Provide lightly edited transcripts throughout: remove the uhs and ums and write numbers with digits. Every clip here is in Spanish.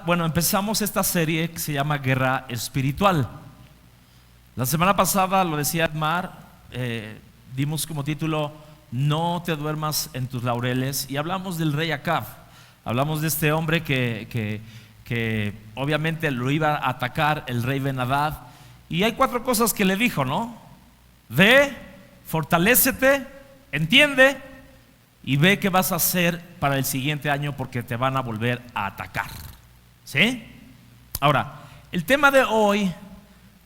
Empezamos esta serie que se llama Guerra Espiritual. La semana pasada, lo decía Edmar, dimos como título No te duermas en tus laureles, y hablamos del rey Acab. Hablamos de este hombre que obviamente lo iba a atacar el rey Ben-Hadad, y hay 4 cosas que le dijo, ¿no? Ve, fortalécete, entiende y ve qué vas a hacer para el siguiente año, porque te van a volver a atacar. ¿Sí? Ahora, el tema de hoy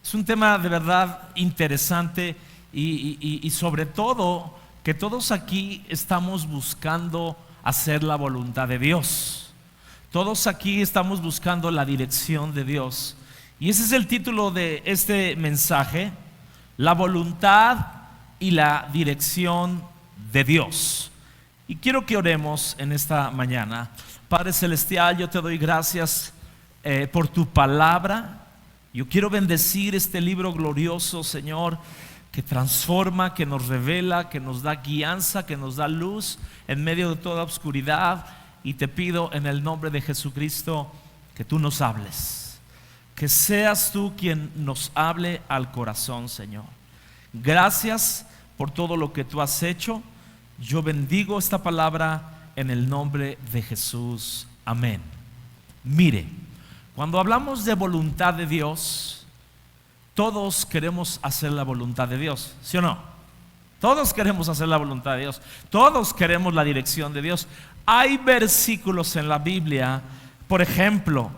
es un tema de verdad interesante y sobre todo que todos aquí estamos buscando hacer la voluntad de Dios. Todos aquí estamos buscando la dirección de Dios. Y ese es el título de este mensaje: la voluntad y la dirección de Dios. Y quiero que oremos en esta mañana. Padre Celestial, yo te doy gracias por tu palabra. Yo quiero bendecir este libro glorioso, Señor, que transforma, que nos revela, que nos da guianza, que nos da luz en medio de toda oscuridad. Y te pido en el nombre de Jesucristo que tú nos hables, que seas tú quien nos hable al corazón, Señor. Gracias por todo lo que tú has hecho. Yo bendigo esta palabra en el nombre de Jesús. Amén. Mire, cuando hablamos de voluntad de Dios, todos queremos hacer la voluntad de Dios, ¿sí o no? Todos queremos hacer la voluntad de Dios. Todos queremos la dirección de Dios. Hay versículos en la Biblia, por ejemplo,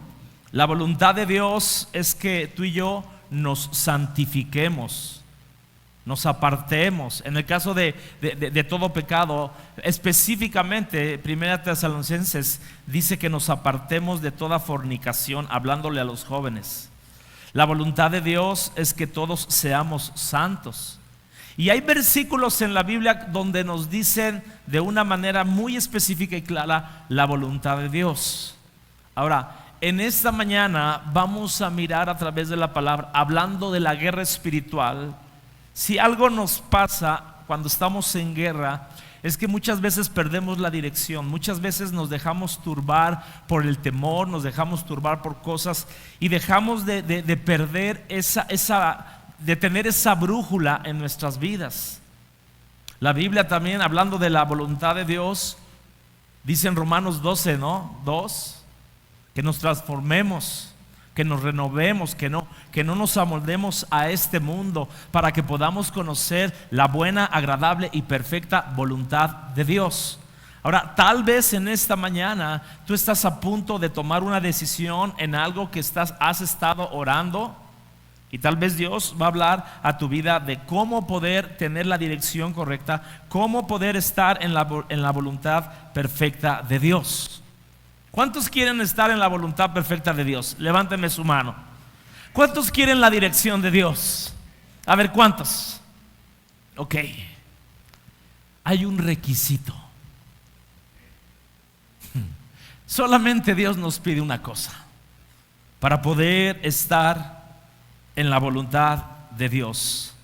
la voluntad de Dios es que tú y yo nos santifiquemos, nos apartemos. En el caso de todo pecado, específicamente 1 Tesalonicenses dice que nos apartemos de toda fornicación, hablándole a los jóvenes. La voluntad de Dios es que todos seamos santos. Y hay versículos en la Biblia donde nos dicen de una manera muy específica y clara la voluntad de Dios. Ahora, en esta mañana vamos a mirar a través de la palabra, hablando de la guerra espiritual. Si algo nos pasa cuando estamos en guerra, es que muchas veces perdemos la dirección. Muchas veces nos dejamos turbar por el temor, nos dejamos turbar por cosas y dejamos de perder de tener esa brújula en nuestras vidas. La Biblia también, hablando de la voluntad de Dios, dice en Romanos 12, ¿no? 2, que nos transformemos, que nos renovemos, que no nos amoldemos a este mundo, para que podamos conocer la buena, agradable y perfecta voluntad de Dios. Ahora, tal vez en esta mañana tú estás a punto de tomar una decisión en algo que has estado orando, y tal vez Dios va a hablar a tu vida de cómo poder tener la dirección correcta, cómo poder estar en la voluntad perfecta de Dios. ¿Cuántos quieren estar en la voluntad perfecta de Dios? Levánteme su mano. ¿Cuántos quieren la dirección de Dios? A ver, ¿cuántos? Ok. Hay un requisito. Solamente Dios nos pide una cosa para poder estar en la voluntad de Dios.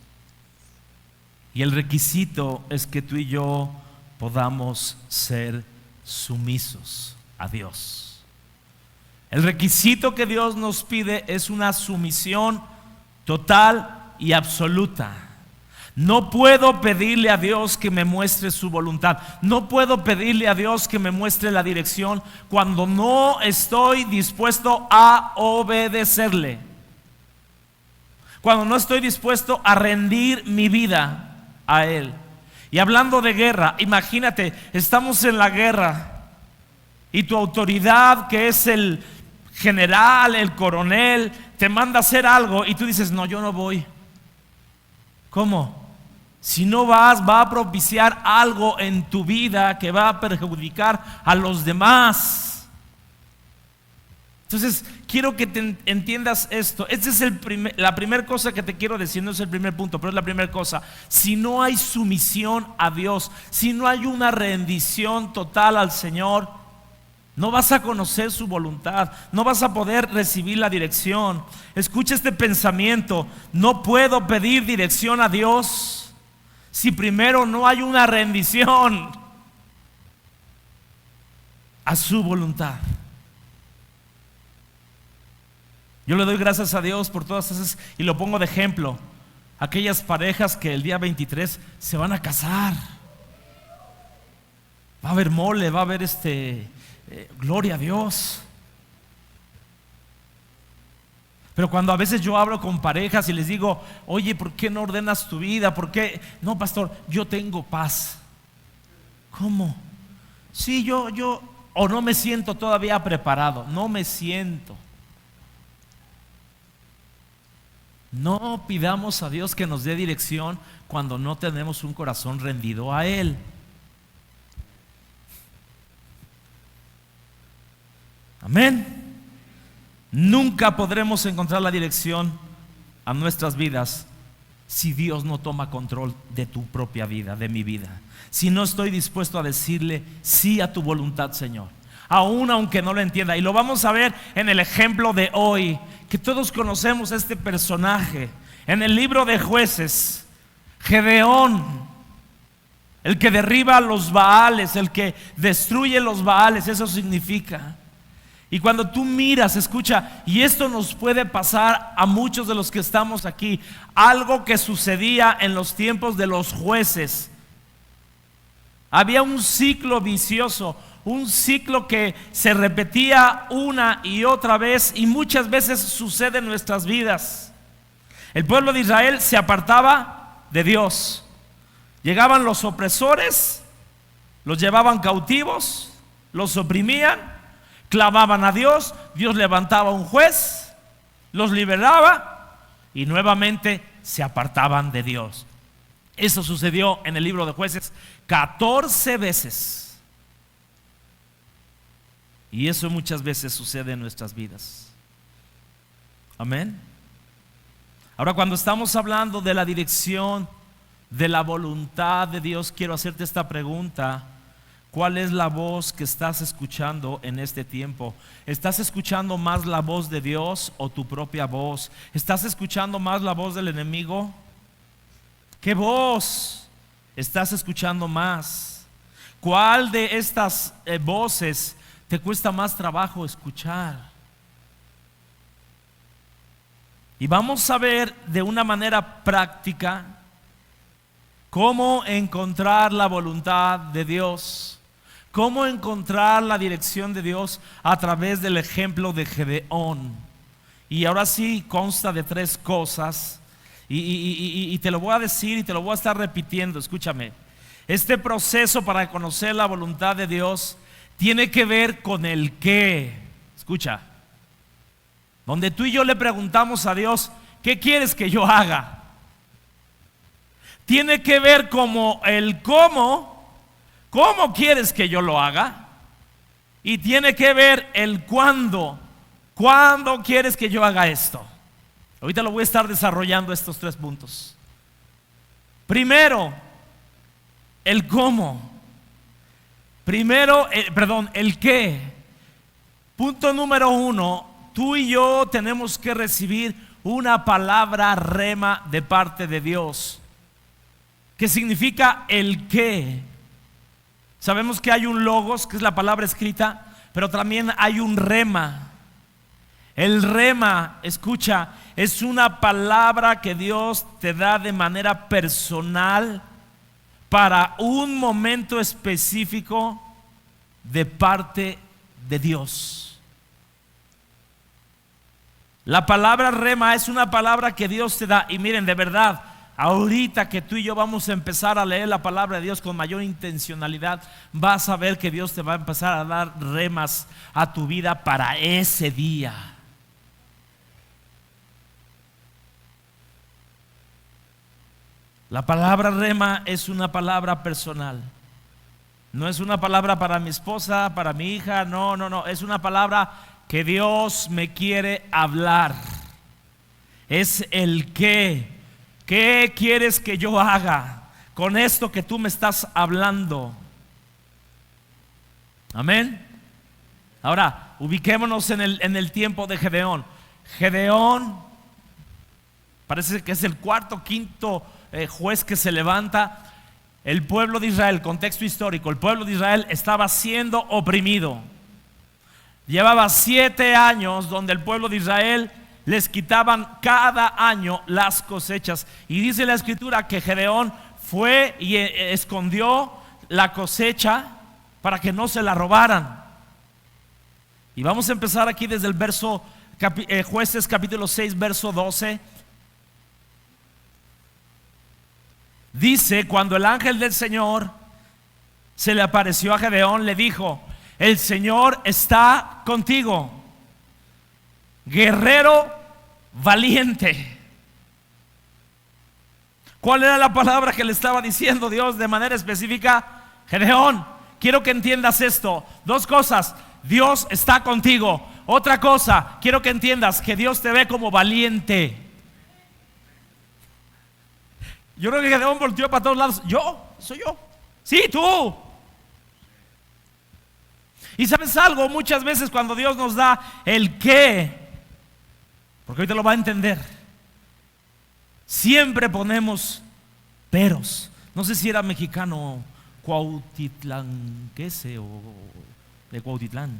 Y el requisito es que tú y yo podamos ser sumisos a Dios. El requisito que Dios nos pide es una sumisión total y absoluta. No puedo pedirle a Dios que me muestre su voluntad. No puedo pedirle a Dios que me muestre la dirección cuando no estoy dispuesto a obedecerle. Cuando no estoy dispuesto a rendir mi vida a Él. Y hablando de guerra, imagínate, estamos en la guerra y tu autoridad, que es el general, el coronel, te manda a hacer algo y tú dices, no, yo no voy. ¿Cómo? Si no vas, va a propiciar algo en tu vida que va a perjudicar a los demás. Entonces, quiero que entiendas esto. Esta es la primera cosa que te quiero decir. No es el primer punto, pero es la primera cosa. Si no hay sumisión a Dios, si no hay una rendición total al Señor, no vas a conocer su voluntad, no vas a poder recibir la dirección. Escucha este pensamiento: no puedo pedir dirección a Dios si primero no hay una rendición a su voluntad. Yo le doy gracias a Dios por todas esas, y lo pongo de ejemplo, aquellas parejas que el día 23 se van a casar. Va a haber mole, va a haber gloria a Dios. Pero cuando a veces yo hablo con parejas y les digo, oye, ¿por qué no ordenas tu vida? ¿Por qué? No, pastor, yo tengo paz. ¿Cómo? Sí, yo, o no me siento todavía preparado. No me siento. No pidamos a Dios que nos dé dirección cuando no tenemos un corazón rendido a Él. Amén. Nunca podremos encontrar la dirección a nuestras vidas si Dios no toma control de tu propia vida, de mi vida. Si no estoy dispuesto a decirle sí a tu voluntad, Señor, aún aunque no lo entienda. Y lo vamos a ver en el ejemplo de hoy, que todos conocemos este personaje. En el libro de Jueces, Gedeón, el que derriba los Baales, el que destruye los Baales, eso significa. Y cuando tú miras, escucha, y esto nos puede pasar a muchos de los que estamos aquí, algo que sucedía en los tiempos de los jueces. Había un ciclo vicioso, un ciclo que se repetía una y otra vez, y muchas veces sucede en nuestras vidas. El pueblo de Israel se apartaba de Dios. Llegaban los opresores, los llevaban cautivos, los oprimían, clamaban a Dios, Dios levantaba un juez, los liberaba y nuevamente se apartaban de Dios. Eso sucedió en el libro de Jueces 14 veces. Y eso muchas veces sucede en nuestras vidas. Amén. Ahora, cuando estamos hablando de la dirección, de la voluntad de Dios, quiero hacerte esta pregunta. ¿Cuál es la voz que estás escuchando en este tiempo? ¿Estás escuchando más la voz de Dios o tu propia voz? ¿Estás escuchando más la voz del enemigo? ¿Qué voz estás escuchando más? ¿Cuál de estas voces te cuesta más trabajo escuchar? Y vamos a ver de una manera práctica cómo encontrar la voluntad de Dios. ¿Cómo encontrar la dirección de Dios? A través del ejemplo de Gedeón. Y ahora sí consta de 3 cosas. Y te lo voy a decir y te lo voy a estar repitiendo. Escúchame. Este proceso para conocer la voluntad de Dios tiene que ver con el qué. Escucha. Donde tú y yo le preguntamos a Dios, ¿qué quieres que yo haga? Tiene que ver como el cómo. ¿Cómo quieres que yo lo haga? Y tiene que ver el cuándo. ¿Cuándo quieres que yo haga esto? Ahorita lo voy a estar desarrollando estos 3 puntos. Primero, el cómo. Primero, el qué. Punto número 1, tú y yo tenemos que recibir una palabra rema de parte de Dios, que significa el qué. Sabemos que hay un logos, que es la palabra escrita, pero también hay un rema. El rema, escucha, es una palabra que Dios te da de manera personal para un momento específico de parte de Dios. La palabra rema es una palabra que Dios te da. Y miren, de verdad, ahorita que tú y yo vamos a empezar a leer la palabra de Dios con mayor intencionalidad, vas a ver que Dios te va a empezar a dar remas a tu vida para ese día. La palabra rema es una palabra personal. No es una palabra para mi esposa, para mi hija, no, es una palabra que Dios me quiere hablar. Es el qué. ¿Qué quieres que yo haga con esto que tú me estás hablando? Amén. Ahora, ubiquémonos en el tiempo de Gedeón. Gedeón parece que es el 4º, 5º juez que se levanta. El pueblo de Israel, contexto histórico, el pueblo de Israel estaba siendo oprimido. Llevaba 7 años donde el pueblo de Israel les quitaban cada año las cosechas. Y dice la escritura que Gedeón fue y escondió la cosecha para que no se la robaran. Y vamos a empezar aquí desde el verso Jueces capítulo 6 verso 12. Dice: cuando el ángel del Señor se le apareció a Gedeón, le dijo: el Señor está contigo, guerrero valiente. ¿Cuál era la palabra que le estaba diciendo Dios de manera específica? Gedeón, quiero que entiendas esto. Dos cosas: Dios está contigo. Otra cosa, quiero que entiendas que Dios te ve como valiente. Yo creo que Gedeón volteó para todos lados. Soy yo. Sí, tú. Y sabes algo, muchas veces cuando Dios nos da el qué, porque ahorita lo va a entender, siempre ponemos peros. No sé si era mexicano Cuautitlán, qué sé, o de Cuautitlán.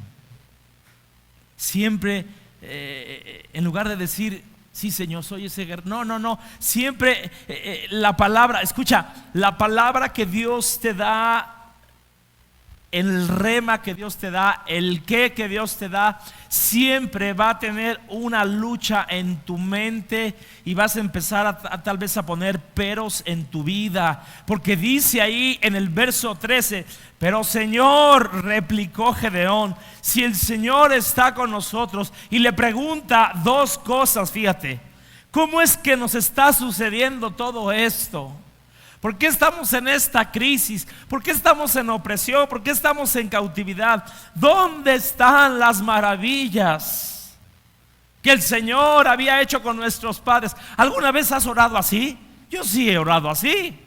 Siempre, en lugar de decir: sí, Señor, soy ese guerrero. No. Siempre la palabra, escucha, la palabra que Dios te da, el rema que Dios te da, el qué que Dios te da, siempre va a tener una lucha en tu mente y vas a empezar a tal vez a poner peros en tu vida. Porque dice ahí en el verso 13: pero Señor, replicó Gedeón, si el Señor está con nosotros. Y le pregunta dos cosas, fíjate: ¿cómo es que nos está sucediendo todo esto? ¿Por qué estamos en esta crisis? ¿Por qué estamos en opresión? ¿Por qué estamos en cautividad? ¿Dónde están las maravillas que el Señor había hecho con nuestros padres? ¿Alguna vez has orado así? Yo sí he orado así.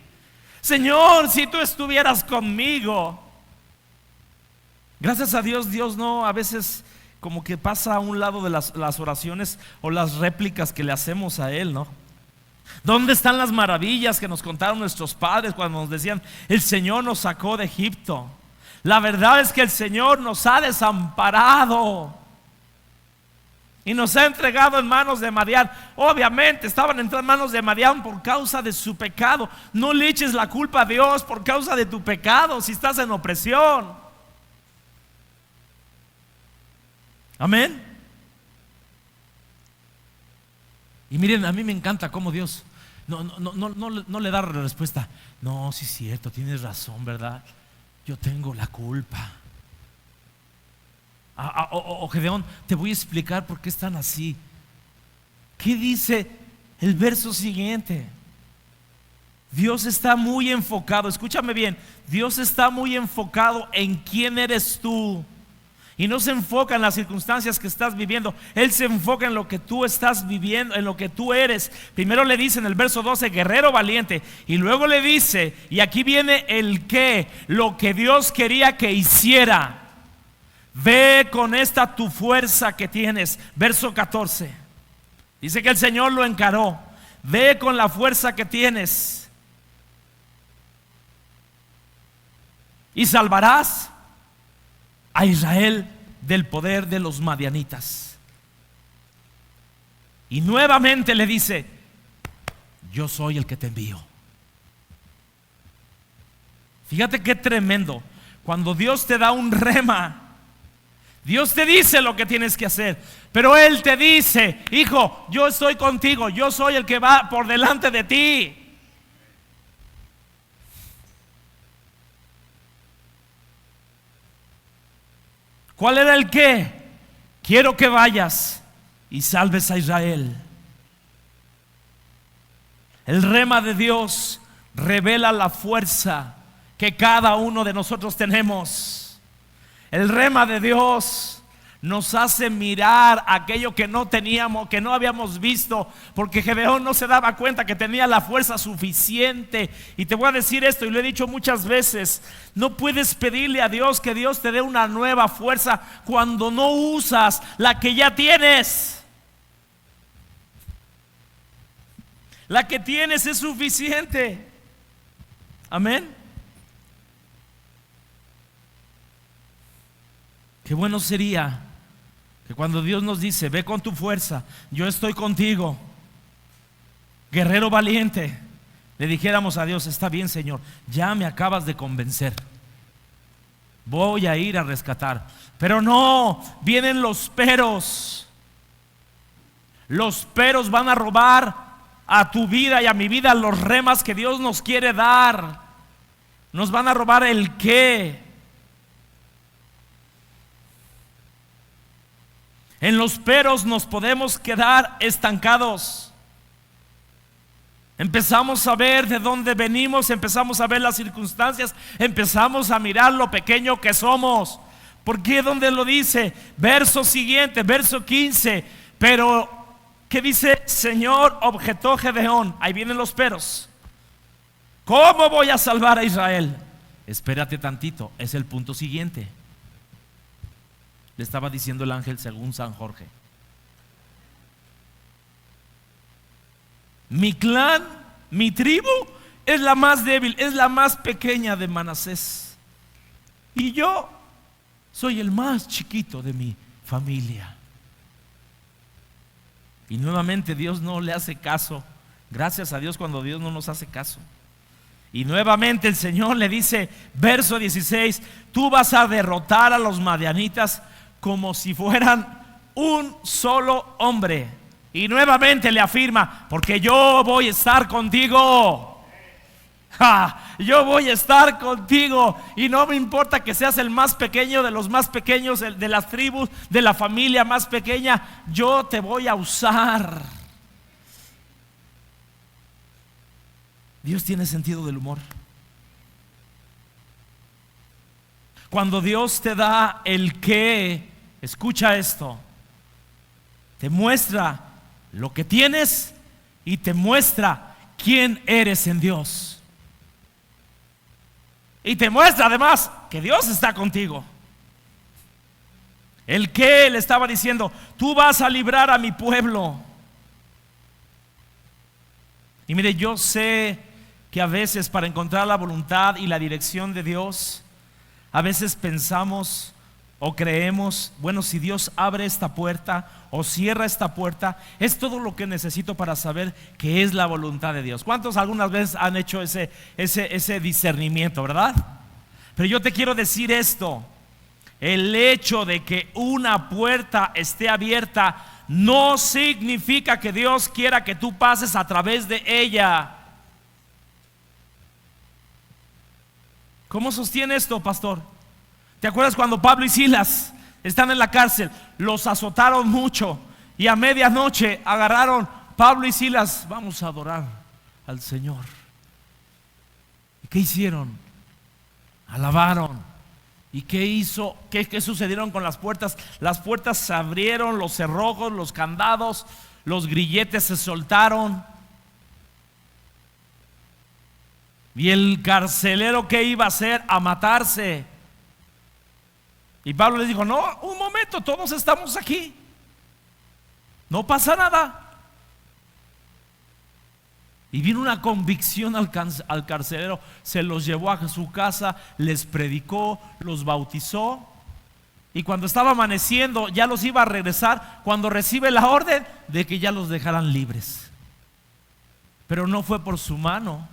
Señor, si tú estuvieras conmigo. Gracias a Dios, Dios no, a veces como que pasa a un lado de las oraciones o las réplicas que le hacemos a Él, ¿no? ¿Dónde están las maravillas que nos contaron nuestros padres cuando nos decían: el Señor nos sacó de Egipto? La verdad es que el Señor nos ha desamparado y nos ha entregado en manos de Madián. Obviamente estaban en manos de Madián por causa de su pecado. No le eches la culpa a Dios por causa de tu pecado si estás en opresión. Amén. Y miren, a mí me encanta cómo Dios no le da la respuesta. No, sí es cierto, tienes razón, ¿verdad? Yo tengo la culpa. O Gedeón, te voy a explicar por qué están así. ¿Qué dice el verso siguiente? Dios está muy enfocado, escúchame bien, Dios está muy enfocado en quién eres tú. Y no se enfoca en las circunstancias que estás viviendo. Él se enfoca en lo que tú estás viviendo, en lo que tú eres. Primero le dice en el verso 12: guerrero valiente. Y luego le dice, y aquí viene el qué, lo que Dios quería que hiciera: ve con esta tu fuerza que tienes. Verso 14. Dice que el Señor lo encaró: ve con la fuerza que tienes y salvarás a Israel del poder de los madianitas. Y nuevamente le dice: yo soy el que te envío. Fíjate qué tremendo. Cuando Dios te da un rema, Dios te dice lo que tienes que hacer, pero Él te dice: hijo, yo estoy contigo, yo soy el que va por delante de ti. ¿Cuál era el qué? Quiero que vayas y salves a Israel. El rema de Dios revela la fuerza que cada uno de nosotros tenemos. El rema de Dios nos hace mirar aquello que no teníamos, que no habíamos visto, porque Gedeón no se daba cuenta que tenía la fuerza suficiente. Y te voy a decir esto, y lo he dicho muchas veces: no puedes pedirle a Dios que Dios te dé una nueva fuerza cuando no usas la que ya tienes. La que tienes es suficiente. Amén. Qué bueno sería Que cuando Dios nos dice, ve con tu fuerza, yo estoy contigo, guerrero valiente, le dijéramos a Dios, está bien, Señor, ya me acabas de convencer, voy a ir a rescatar. Pero no, vienen los peros. Los peros van a robar a tu vida y a mi vida los remas que Dios nos quiere dar. Nos van a robar el qué. En los peros nos podemos quedar estancados. Empezamos a ver de dónde venimos, empezamos a ver las circunstancias, empezamos a mirar lo pequeño que somos. ¿Por qué? ¿Dónde lo dice? Verso siguiente, verso 15. Pero, ¿qué dice? Señor, objetó Gedeón. Ahí vienen los peros. ¿Cómo voy a salvar a Israel? Espérate tantito, es el punto siguiente. Le estaba diciendo el ángel según San Jorge. Mi clan, mi tribu es la más débil, es la más pequeña de Manasés. Y yo soy el más chiquito de mi familia. Y nuevamente Dios no le hace caso. Gracias a Dios cuando Dios no nos hace caso. Y nuevamente el Señor le dice, verso 16, tú vas a derrotar a los madianitas como si fueran un solo hombre. Y nuevamente le afirma, porque yo voy a estar contigo. Yo voy a estar contigo. Y no me importa que seas el más pequeño de los más pequeños, de las tribus, de la familia más pequeña, yo te voy a usar. Dios tiene sentido del humor. Cuando Dios te da el qué, escucha esto, te muestra lo que tienes y te muestra quién eres en Dios. Y te muestra además que Dios está contigo. El que le estaba diciendo, tú vas a librar a mi pueblo. Y mire, yo sé que a veces para encontrar la voluntad y la dirección de Dios, a veces pensamos o creemos, bueno, si Dios abre esta puerta o cierra esta puerta, es todo lo que necesito para saber qué es la voluntad de Dios. ¿Cuántos algunas veces han hecho ese discernimiento, verdad? Pero yo te quiero decir esto: el hecho de que una puerta esté abierta no significa que Dios quiera que tú pases a través de ella. ¿Cómo sostiene esto, pastor? ¿Te acuerdas cuando Pablo y Silas están en la cárcel? Los azotaron mucho y a medianoche agarraron Pablo y Silas, vamos a adorar al Señor. ¿Y qué hicieron? Alabaron. ¿Y qué hizo? ¿Qué sucedieron con las puertas? Las puertas se abrieron, los cerrojos, los candados, los grilletes se soltaron. ¿Y el carcelero qué iba a hacer? A matarse. Y Pablo les dijo, no, un momento, todos estamos aquí, no pasa nada. Y vino una convicción al carcelero, se los llevó a su casa, les predicó, los bautizó. Y cuando estaba amaneciendo, ya los iba a regresar, cuando recibe la orden de que ya los dejaran libres. Pero no fue por su mano,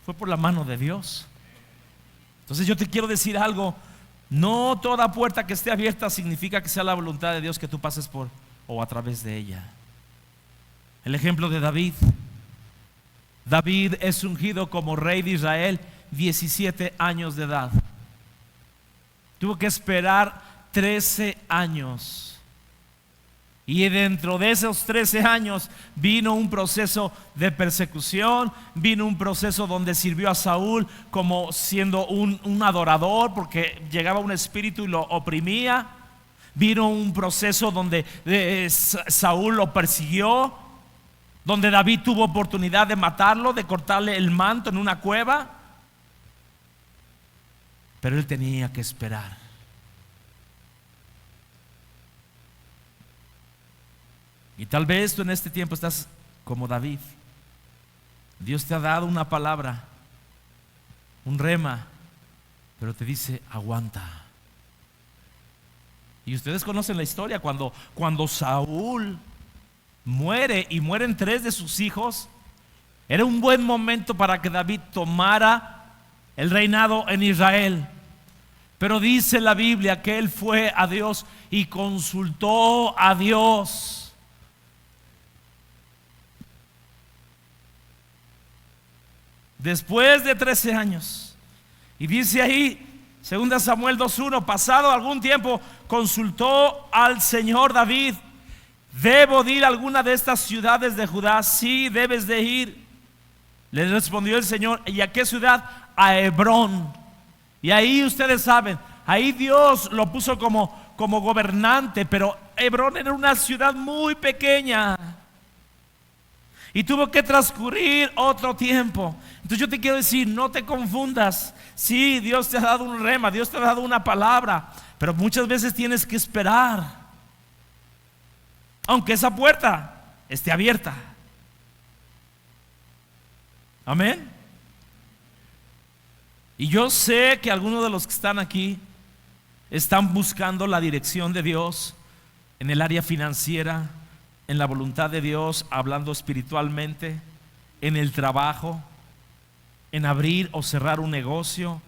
fue por la mano de Dios. Entonces yo te quiero decir algo: no toda puerta que esté abierta significa que sea la voluntad de Dios que tú pases por o a través de ella. El ejemplo de David. David es ungido como rey de Israel 17 años de edad. Tuvo que esperar 13 años. Y dentro de esos 13 años vino un proceso de persecución, vino un proceso donde sirvió a Saúl como siendo un adorador, porque llegaba un espíritu y lo oprimía. Vino un proceso donde Saúl lo persiguió, donde David tuvo oportunidad de matarlo, de cortarle el manto en una cueva. Pero él tenía que esperar. Y tal vez tú en este tiempo estás como David. Dios te ha dado una palabra, un rema, pero te dice, aguanta. Y ustedes conocen la historia, cuando Saúl muere y mueren 3 de sus hijos, era un buen momento para que David tomara el reinado en Israel. Pero dice la Biblia que él fue a Dios y consultó a Dios. Después de 13 años. Y dice ahí, 2 Samuel 2:1, pasado algún tiempo, consultó al Señor David: ¿debo de ir a alguna de estas ciudades de Judá? Sí, debes de ir. Le respondió el Señor: ¿y a qué ciudad? A Hebrón. Y ahí ustedes saben, ahí Dios lo puso como gobernante, pero Hebrón era una ciudad muy pequeña y tuvo que transcurrir otro tiempo. Entonces yo te quiero decir, no te confundas. Sí, Dios te ha dado un rema, Dios te ha dado una palabra, pero muchas veces tienes que esperar, aunque esa puerta esté abierta. Amén. Y yo sé que algunos de los que están aquí están buscando la dirección de Dios en el área financiera, en la voluntad de Dios, hablando espiritualmente, en el trabajo, en abrir o cerrar un negocio.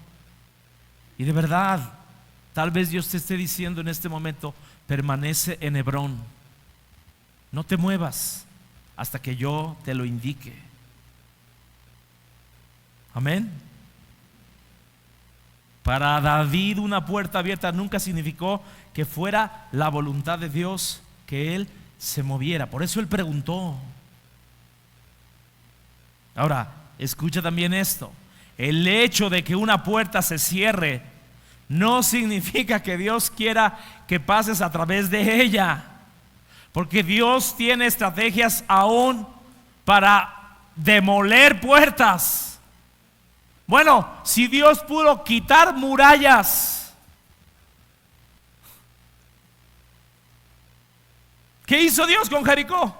Y de verdad, tal vez Dios te esté diciendo en este momento: permanece en Hebrón, no te muevas hasta que yo te lo indique. Amén. Para David, una puerta abierta nunca significó que fuera la voluntad de Dios que él se moviera. Por eso él preguntó. Ahora, escucha también esto: el hecho de que una puerta se cierre no significa que Dios quiera que pases a través de ella, porque Dios tiene estrategias aún para demoler puertas. Bueno, si Dios pudo quitar murallas, ¿qué hizo Dios con Jericó?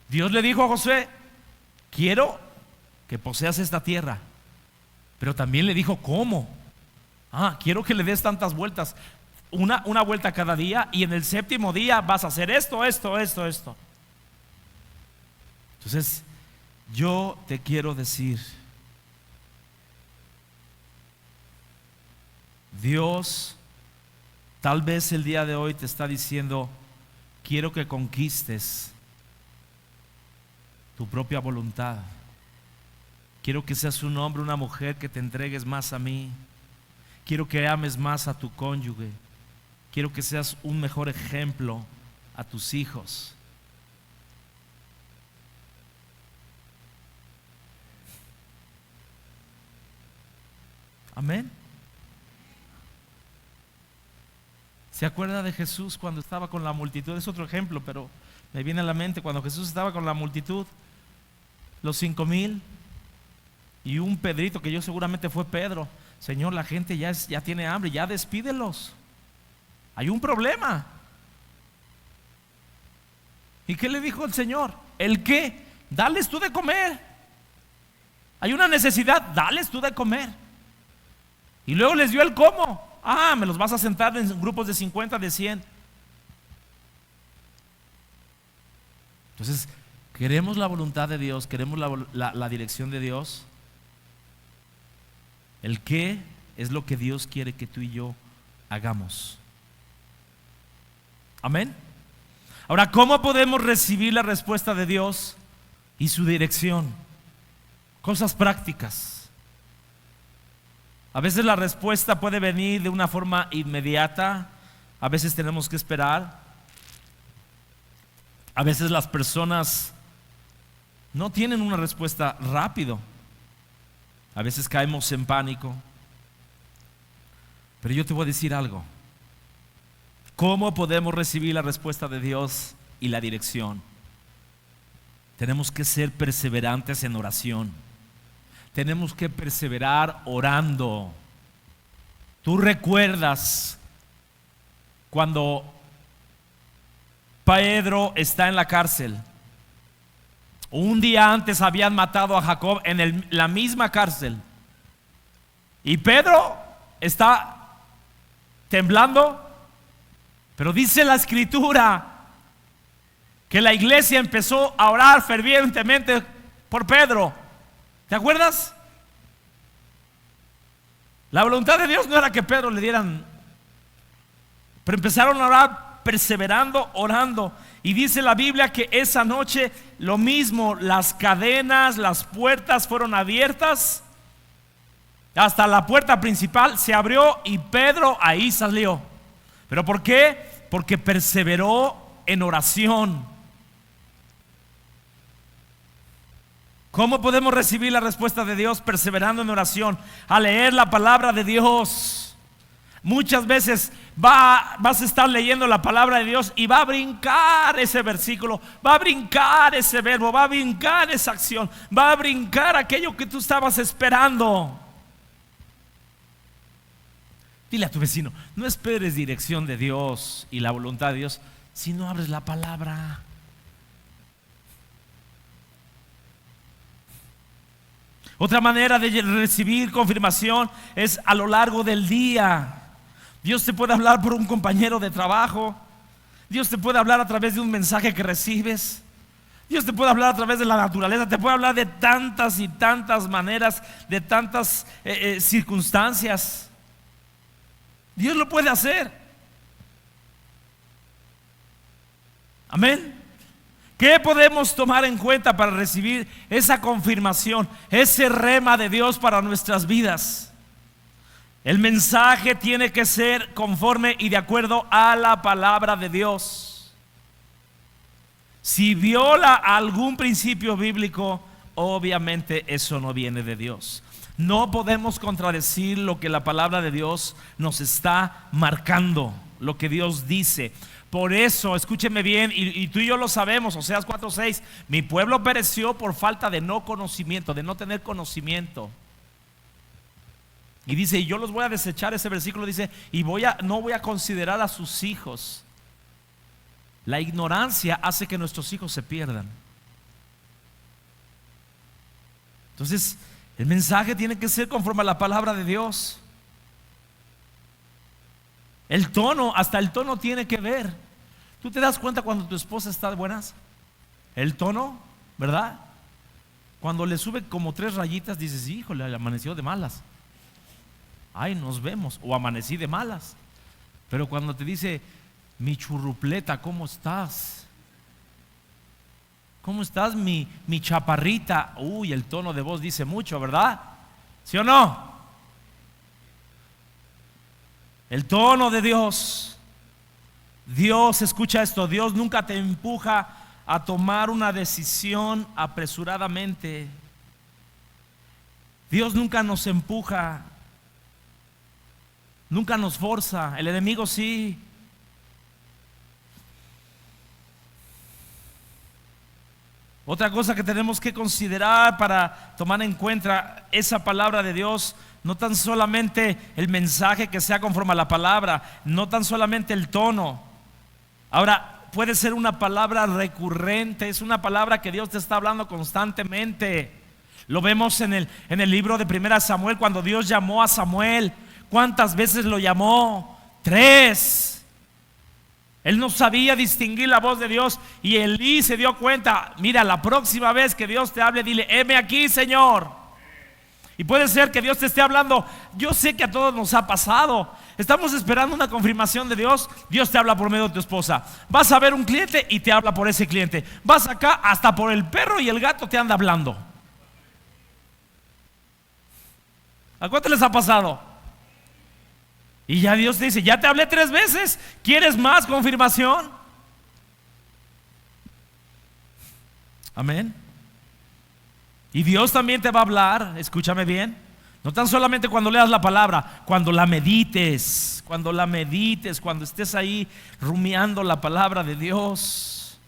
Dios le dijo a Josué: quiero que poseas esta tierra. Pero también le dijo cómo. Quiero que le des tantas vueltas, una vuelta cada día, y en el 7º día vas a hacer esto. Entonces, yo te quiero decir, Dios tal vez el día de hoy te está diciendo: quiero que conquistes tu propia voluntad. Quiero que seas un hombre, una mujer que te entregues más a mí. Quiero que ames más a tu cónyuge. Quiero que seas un mejor ejemplo a tus hijos. Amén. ¿Se acuerda de Jesús cuando estaba con la multitud? Es otro ejemplo, pero me viene a la mente cuando Jesús estaba con la multitud, los 5,000, y un Pedrito, que yo seguramente fue Pedro: Señor, la gente ya tiene hambre, ya despídelos, hay un problema. ¿Y qué le dijo el Señor? ¿El qué? Dales tú de comer. Hay una necesidad, dales tú de comer. Y luego les dio el cómo. Me los vas a sentar en grupos de 50, de 100. Entonces, queremos la voluntad de Dios, queremos la dirección de Dios. El qué es lo que Dios quiere que tú y yo hagamos. Amén. Ahora, ¿cómo podemos recibir la respuesta de Dios y su dirección? Cosas prácticas. A veces la respuesta puede venir de una forma inmediata, a veces tenemos que esperar. A veces las personas no tienen una respuesta rápido. A veces caemos en pánico. Pero yo te voy a decir algo: ¿cómo podemos recibir la respuesta de Dios y la dirección? Tenemos que ser perseverantes en oración. Tenemos que perseverar orando. Tú recuerdas cuando Pedro está en la cárcel. Un día antes habían matado a Jacob en la misma cárcel. Y Pedro está temblando. Pero dice la Escritura que la iglesia empezó a orar fervientemente por Pedro. ¿Te acuerdas? La voluntad de Dios no era que Pedro le dieran, pero empezaron a orar perseverando, orando. Y dice la Biblia que esa noche lo mismo, las cadenas, las puertas fueron abiertas, hasta la puerta principal se abrió y Pedro ahí salió. ¿Pero por qué? Porque perseveró en oración. ¿Cómo podemos recibir la respuesta de Dios? Perseverando en oración, a leer la palabra de Dios. Muchas veces vas a estar leyendo la palabra de Dios y va a brincar ese versículo, va a brincar ese verbo, va a brincar esa acción, va a brincar aquello que tú estabas esperando. Dile a tu vecino, no esperes dirección de Dios y la voluntad de Dios si no abres la palabra. Otra manera de recibir confirmación es a lo largo del día. Dios te puede hablar por un compañero de trabajo. Dios te puede hablar a través de un mensaje que recibes. Dios te puede hablar a través de la naturaleza. Te puede hablar de tantas y tantas maneras, de tantas circunstancias. Dios lo puede hacer. Amén. ¿Qué podemos tomar en cuenta para recibir esa confirmación, ese rema de Dios para nuestras vidas? El mensaje tiene que ser conforme y de acuerdo a la palabra de Dios. Si viola algún principio bíblico, obviamente eso no viene de Dios. No podemos contradecir lo que la palabra de Dios nos está marcando, lo que Dios dice. Por eso, escúcheme bien, y tú y yo lo sabemos, Oseas 4:6, mi pueblo pereció por falta de no conocimiento, de no tener conocimiento. Y dice, y yo los voy a desechar, ese versículo dice, y no voy a considerar a sus hijos. La ignorancia hace que nuestros hijos se pierdan. Entonces, el mensaje tiene que ser conforme a la palabra de Dios. El tono, hasta el tono tiene que ver. ¿Tú te das cuenta cuando tu esposa está de buenas? El tono, ¿verdad? Cuando le sube como 3 rayitas, dices, híjole, amaneció de malas. Ay, nos vemos, o amanecí de malas. Pero cuando te dice, mi churrupleta, ¿cómo estás? ¿Cómo estás, mi chaparrita? Uy, el tono de voz dice mucho, ¿verdad? ¿Sí o no? El tono de Dios. Dios, escucha esto, Dios nunca te empuja a tomar una decisión apresuradamente. Dios nunca nos empuja, nunca nos forza. El enemigo sí. Otra cosa que tenemos que considerar para tomar en cuenta esa palabra de Dios, no tan solamente el mensaje que sea conforme a la palabra, no tan solamente el tono. Ahora, puede ser una palabra recurrente, es una palabra que Dios te está hablando constantemente. Lo vemos en el libro de 1 Samuel, cuando Dios llamó a Samuel. ¿Cuántas veces lo llamó? 3. Él no sabía distinguir la voz de Dios y Elí se dio cuenta. Mira, la próxima vez que Dios te hable, dile, heme aquí, Señor. Y puede ser que Dios te esté hablando. Yo sé que a todos nos ha pasado. Estamos esperando una confirmación de Dios. Dios te habla por medio de tu esposa. Vas a ver un cliente y te habla por ese cliente. Vas acá, hasta por el perro y el gato te anda hablando. ¿A cuánto les ha pasado? Y ya Dios te dice, ya te hablé 3 veces, ¿quieres más confirmación? Amén. Y Dios también te va a hablar, escúchame bien, no tan solamente cuando leas la palabra, cuando la medites, cuando estés ahí rumiando la palabra de Dios.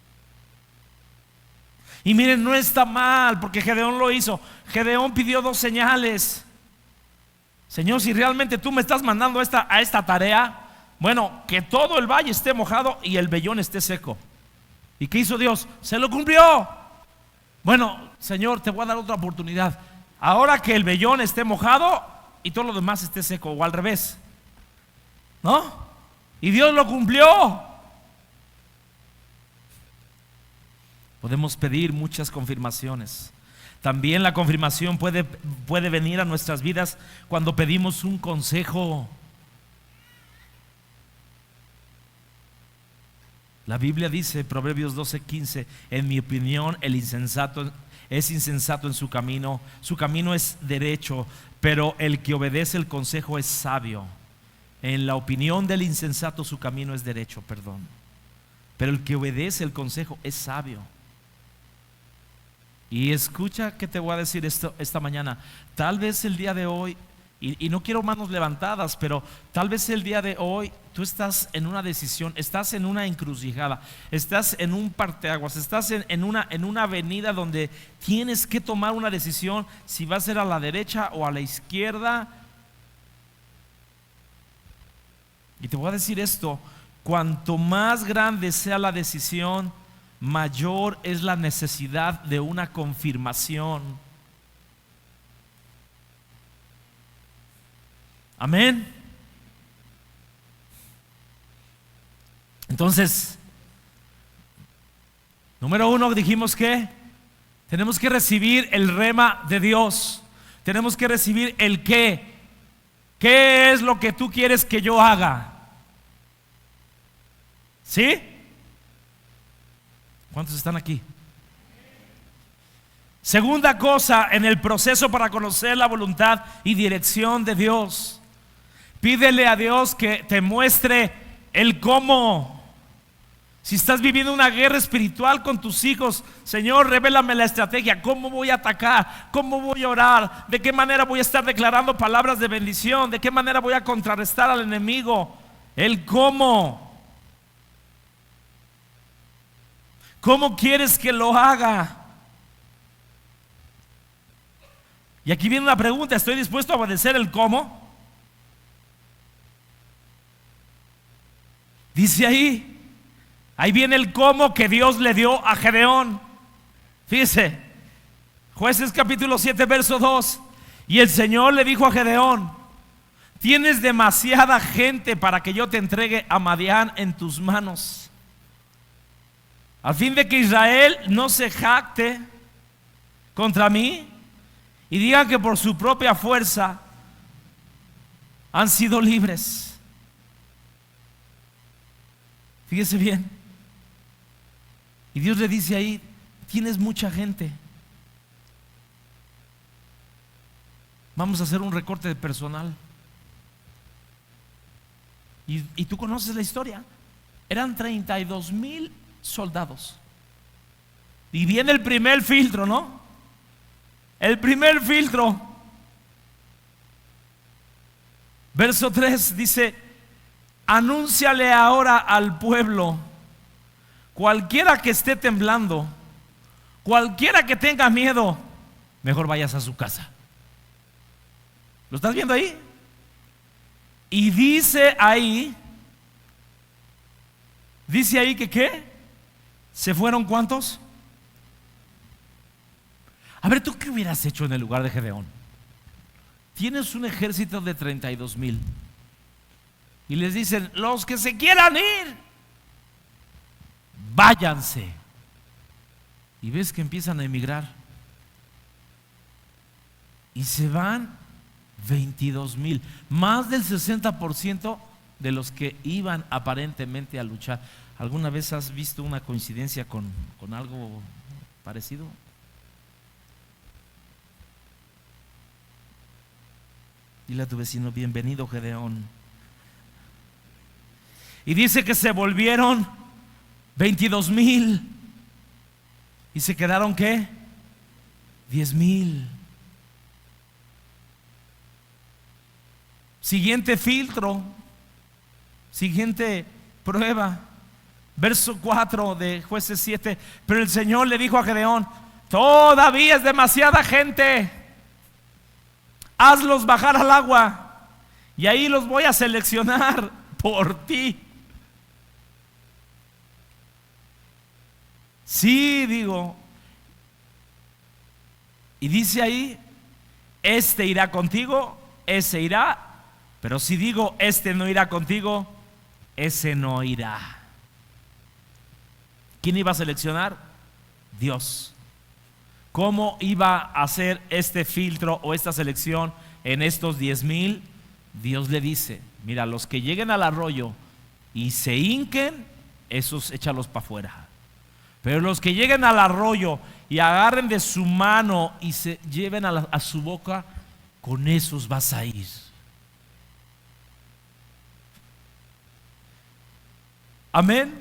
Y miren, no está mal, porque Gedeón lo hizo. Gedeón pidió 2 señales. Señor, si realmente tú me estás mandando a esta tarea, bueno, que todo el valle esté mojado y el vellón esté seco. ¿Y qué hizo Dios? Se lo cumplió. Bueno, Señor, te voy a dar otra oportunidad. Ahora que el vellón esté mojado y todo lo demás esté seco, o al revés. ¿no? Y Dios lo cumplió. Podemos pedir muchas confirmaciones. También la confirmación puede venir a nuestras vidas cuando pedimos un consejo. La Biblia dice, Proverbios 12:15, en mi opinión el insensato es insensato en su camino es derecho, pero el que obedece el consejo es sabio. En la opinión del insensato su camino es derecho, pero el que obedece el consejo es sabio. Y escucha que te voy a decir esto esta mañana. Tal vez el día de hoy, y no quiero manos levantadas, pero tal vez el día de hoy tú estás en una decisión, estás en una encrucijada, estás en un parteaguas, estás en una avenida donde tienes que tomar una decisión si va a ser a la derecha o a la izquierda. Y te voy a decir esto: cuanto más grande sea la decisión, mayor es la necesidad de una confirmación. Amén. Entonces, número uno, dijimos que tenemos que recibir el rema de Dios. Tenemos que recibir el qué. ¿Qué es lo que tú quieres que yo haga? ¿Sí? ¿Cuántos están aquí? Segunda cosa, en el proceso para conocer la voluntad y dirección de Dios, pídele a Dios que te muestre el cómo. Si estás viviendo una guerra espiritual con tus hijos, Señor, revélame la estrategia. ¿Cómo voy a atacar? ¿Cómo voy a orar? ¿De qué manera voy a estar declarando palabras de bendición? ¿De qué manera voy a contrarrestar al enemigo? El cómo. ¿Cómo quieres que lo haga? Y aquí viene una pregunta: ¿estoy dispuesto a obedecer el cómo? Dice ahí viene el cómo que Dios le dio a Gedeón. Fíjese, Jueces capítulo 7 verso 2. Y el Señor le dijo a Gedeón: tienes demasiada gente para que yo te entregue a Madián en tus manos, a fin de que Israel no se jacte contra mí y digan que por su propia fuerza han sido libres. Fíjese bien. Y Dios le dice ahí: tienes mucha gente. Vamos a hacer un recorte de personal. Y tú conoces la historia. Eran 32,000 soldados. Y viene el primer filtro, ¿no? El primer filtro. Verso 3 dice: anúnciale ahora al pueblo, cualquiera que esté temblando, cualquiera que tenga miedo, mejor vayas a su casa. ¿Lo estás viendo ahí? Y dice ahí que ¿qué? ¿Se fueron cuántos? A ver, ¿tú qué hubieras hecho en el lugar de Gedeón? Tienes un ejército de 32,000 y les dicen: los que se quieran ir, váyanse. Y ves que empiezan a emigrar y se van 22,000, más del 60% de los que iban aparentemente a luchar. ¿Alguna vez has visto una coincidencia con algo parecido? Dile a tu vecino: bienvenido, Gedeón. Y dice que se volvieron 22,000 y se quedaron ¿qué? 10,000. Siguiente filtro, siguiente prueba, verso 4 de Jueces 7. Pero el Señor le dijo a Gedeón: todavía es demasiada gente, hazlos bajar al agua y ahí los voy a seleccionar por ti. Sí, digo. Y dice ahí: este irá contigo, ese irá, Pero si digo, este no irá contigo, ese no irá. ¿Quién iba a seleccionar? Dios. ¿Cómo iba a hacer este filtro o esta selección en estos 10,000? Dios le dice, mira, los que lleguen al arroyo y se hinquen, esos échalos para afuera. Pero los que lleguen al arroyo y agarren de su mano y se lleven a su boca, con esos vas a ir. Amén.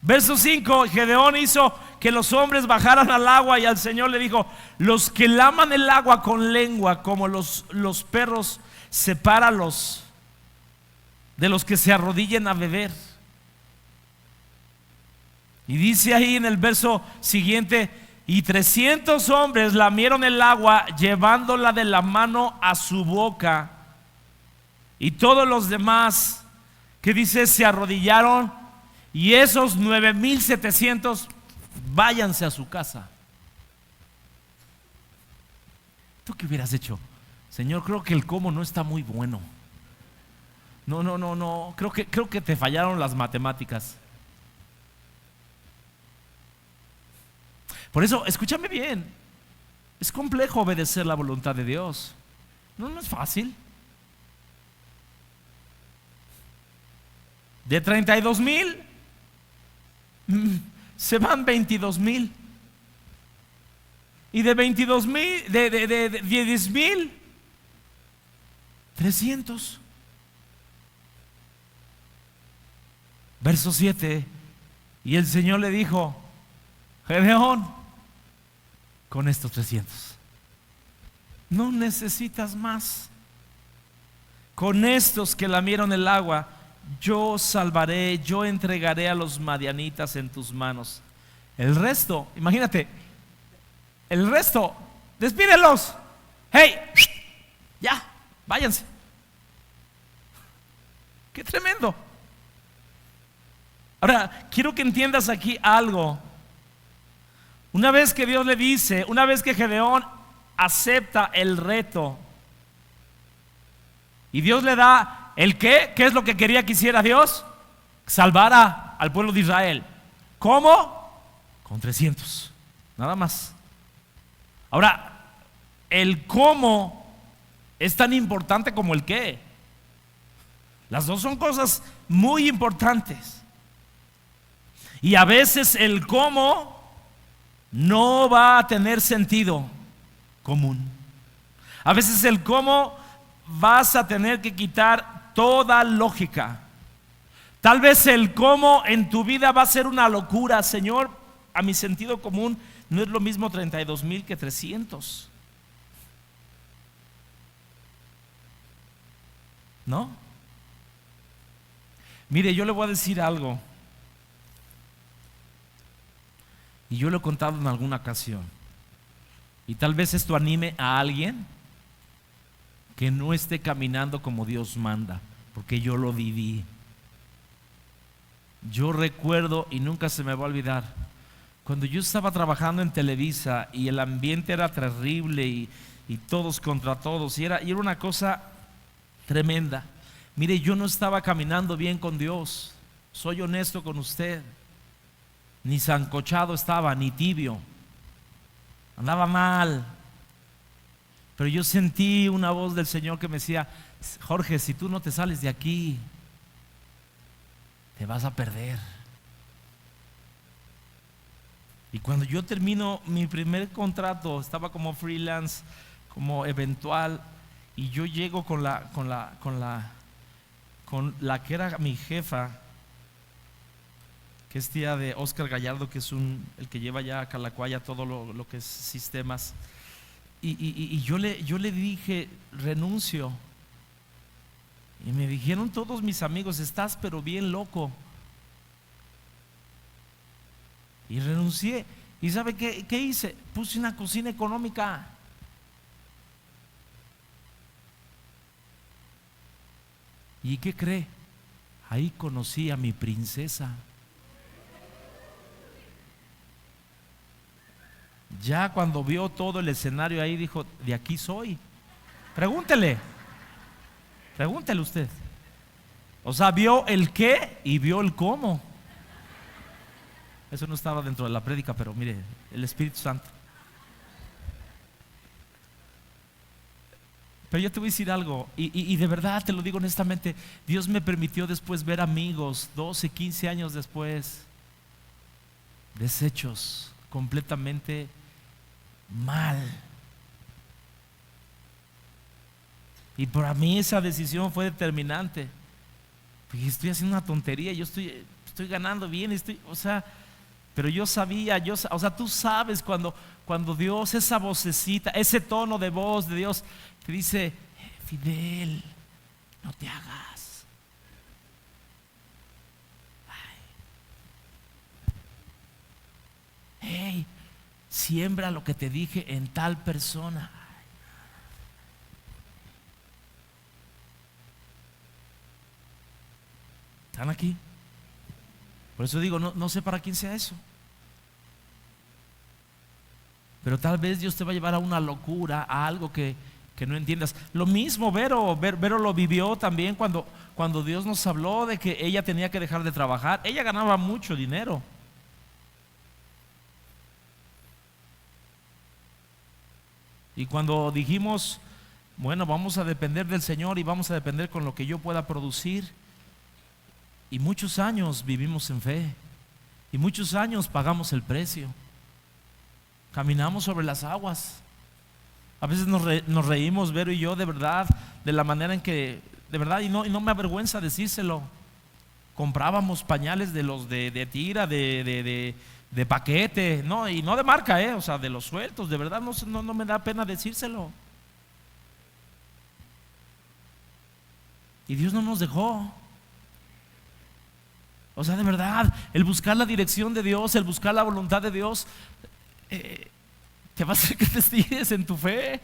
Verso 5, Gedeón hizo que los hombres bajaran al agua y al Señor le dijo, los que laman el agua con lengua como los perros, sepáralos de los que se arrodillen a beber. Y dice ahí en el verso siguiente, y 300 hombres lamieron el agua llevándola de la mano a su boca, y todos los demás, que dice, se arrodillaron, y esos 9,700 váyanse a su casa. ¿Tú qué hubieras hecho? Señor, creo que el cómo no está muy bueno. No, creo que te fallaron las matemáticas. Por eso, escúchame bien, es complejo obedecer la voluntad de Dios. No es fácil. De 32,000 se van 22,000. Y de 22,000, de 10,000, 300. Verso 7. Y el Señor le dijo, Gedeón, con estos 300 no necesitas más. Con estos que lamieron el agua, yo salvaré, yo entregaré a los madianitas en tus manos. El resto, imagínate, el resto, despídelos. Hey, ya, váyanse. Qué tremendo. Ahora, quiero que entiendas aquí algo. Una vez que Dios le dice, una vez que Gedeón acepta el reto y Dios le da el qué es lo que quería que hiciera Dios, salvar al pueblo de Israel. ¿Cómo? Con 300, nada más. Ahora, el cómo es tan importante como el qué. Las dos son cosas muy importantes. Y a veces el cómo no va a tener sentido común. A veces el cómo vas a tener que quitar toda lógica. Tal vez el cómo en tu vida va a ser una locura. Señor, a mi sentido común no es lo mismo 32,000 que 300. ¿No? Mire, yo le voy a decir algo. Y yo lo he contado en alguna ocasión. Y tal vez esto anime a alguien que no esté caminando como Dios manda, porque yo lo viví. Yo recuerdo, y nunca se me va a olvidar, cuando yo estaba trabajando en Televisa y el ambiente era terrible y todos contra todos, y era una cosa tremenda. Mire, yo no estaba caminando bien con Dios, soy honesto con usted. Ni sancochado estaba, ni tibio. Andaba mal. Pero yo sentí una voz del Señor que me decía, Jorge, si tú no te sales de aquí, te vas a perder. Y cuando yo termino mi primer contrato, estaba como freelance, como eventual, y yo llego con la que era mi jefa, que es tía de Oscar Gallardo, que es el que lleva ya a Calacuaya todo lo que es sistemas. Y yo le dije, renuncio. Y me dijeron todos mis amigos, estás pero bien loco. Y renuncié. ¿Y sabe qué hice? Puse una cocina económica. ¿Y qué cree? Ahí conocí a mi princesa. Ya cuando vio todo el escenario ahí dijo, de aquí soy. Pregúntele. Pregúntele usted. O sea, vio el qué y vio el cómo. Eso no estaba dentro de la prédica, pero mire, el Espíritu Santo. Pero yo te voy a decir algo, y de verdad te lo digo honestamente, Dios me permitió después ver amigos, 12, 15 años después, deshechos, completamente mal. Y para mí esa decisión fue determinante. Porque estoy haciendo una tontería, yo estoy ganando bien, o sea, pero yo sabía, o sea, tú sabes cuando Dios, esa vocecita, ese tono de voz de Dios te dice: Fidel, no te hagas. Hey, siembra lo que te dije en tal persona. ¿Están aquí? Por eso digo, no sé para quién sea eso. Pero tal vez Dios te va a llevar a una locura, a algo que no entiendas. Lo mismo Vero lo vivió también cuando Dios nos habló de que ella tenía que dejar de trabajar. Ella ganaba mucho dinero. Y cuando dijimos, bueno, vamos a depender del Señor y vamos a depender con lo que yo pueda producir. Y muchos años vivimos en fe. Y muchos años pagamos el precio. Caminamos sobre las aguas. A veces nos reímos, Vero y yo, de verdad, de la manera en que, de verdad, y no me avergüenza decírselo. Comprábamos pañales de los de tira, de paquete, no, y no de marca, o sea, de los sueltos. De verdad no me da pena decírselo. Y Dios no nos dejó. O sea, de verdad, el buscar la dirección de Dios, el buscar la voluntad de Dios, te va a hacer que te estires en tu fe.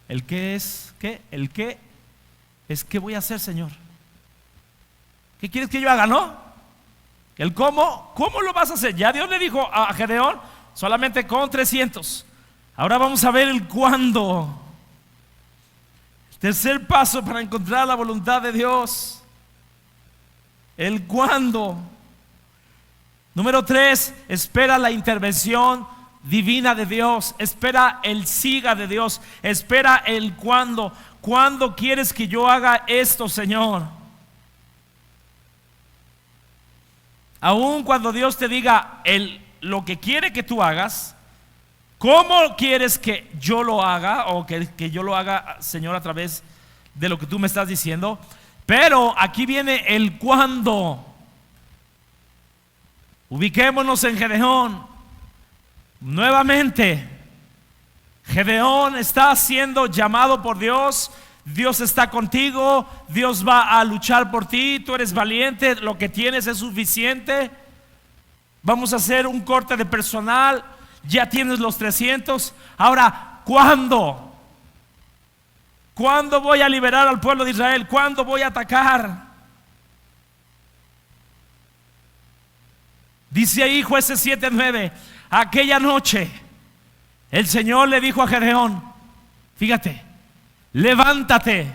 El qué es, ¿qué? El qué es, ¿qué voy a hacer, Señor? ¿Qué quieres que yo haga, no? El cómo lo vas a hacer. Ya Dios le dijo a Gedeón, solamente con 300. Ahora vamos a ver el cuándo. Tercer paso para encontrar la voluntad de Dios: el cuándo. Número 3, espera la intervención divina de Dios. Espera el siga de Dios. Espera el cuándo. ¿Cuándo quieres que yo haga esto, Señor? Aun cuando Dios te diga lo que quiere que tú hagas, ¿cómo quieres que yo lo haga? O que yo lo haga, Señor, a través de lo que tú me estás diciendo. Pero aquí viene el cuándo. Ubiquémonos en Gedeón. Nuevamente, Gedeón está siendo llamado por Dios. Dios está contigo. Dios va a luchar por ti. Tú eres valiente. Lo que tienes es suficiente. Vamos a hacer un corte de personal. Ya tienes los 300. Ahora, ¿cuándo? ¿Cuándo voy a liberar al pueblo de Israel? ¿Cuándo voy a atacar? Dice ahí Jueces 7:9. Aquella noche el Señor le dijo a Gedeón, fíjate, levántate,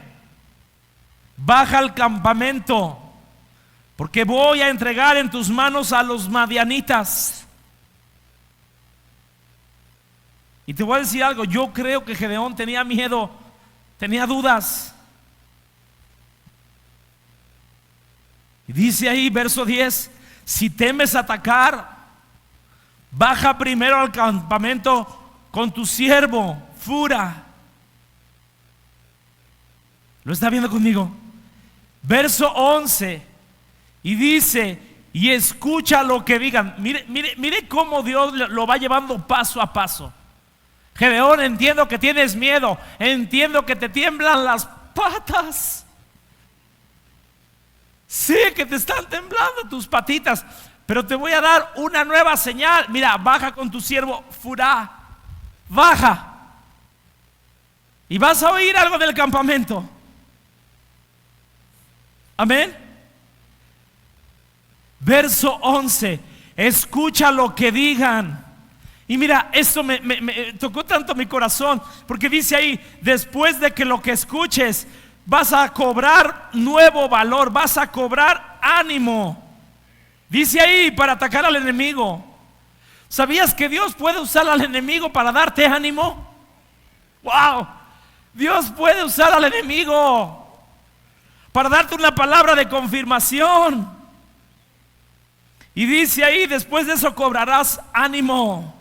baja al campamento, porque voy a entregar en tus manos a los madianitas. Y te voy a decir algo, yo creo que Gedeón tenía miedo, tenía dudas. Y dice ahí, verso 10, si temes atacar, baja primero al campamento con tu siervo, Fura. ¿Lo está viendo conmigo? Verso 11, y dice, y escucha lo que digan. Mire cómo Dios lo va llevando paso a paso. Gedeón, entiendo que tienes miedo, entiendo que te tiemblan las patas. Sé que te están temblando tus patitas, pero te voy a dar una nueva señal. Mira, baja con tu siervo Furá, baja, y vas a oír algo del campamento. Amén. Verso 11, escucha lo que digan Y mira, esto me tocó tanto mi corazón, porque dice ahí, después de que lo que escuches, vas a cobrar nuevo valor, vas a cobrar ánimo. Dice ahí, para atacar al enemigo. ¿Sabías que Dios puede usar al enemigo para darte ánimo? ¡Wow! Dios puede usar al enemigo para darte una palabra de confirmación. Y dice ahí, después de eso cobrarás ánimo,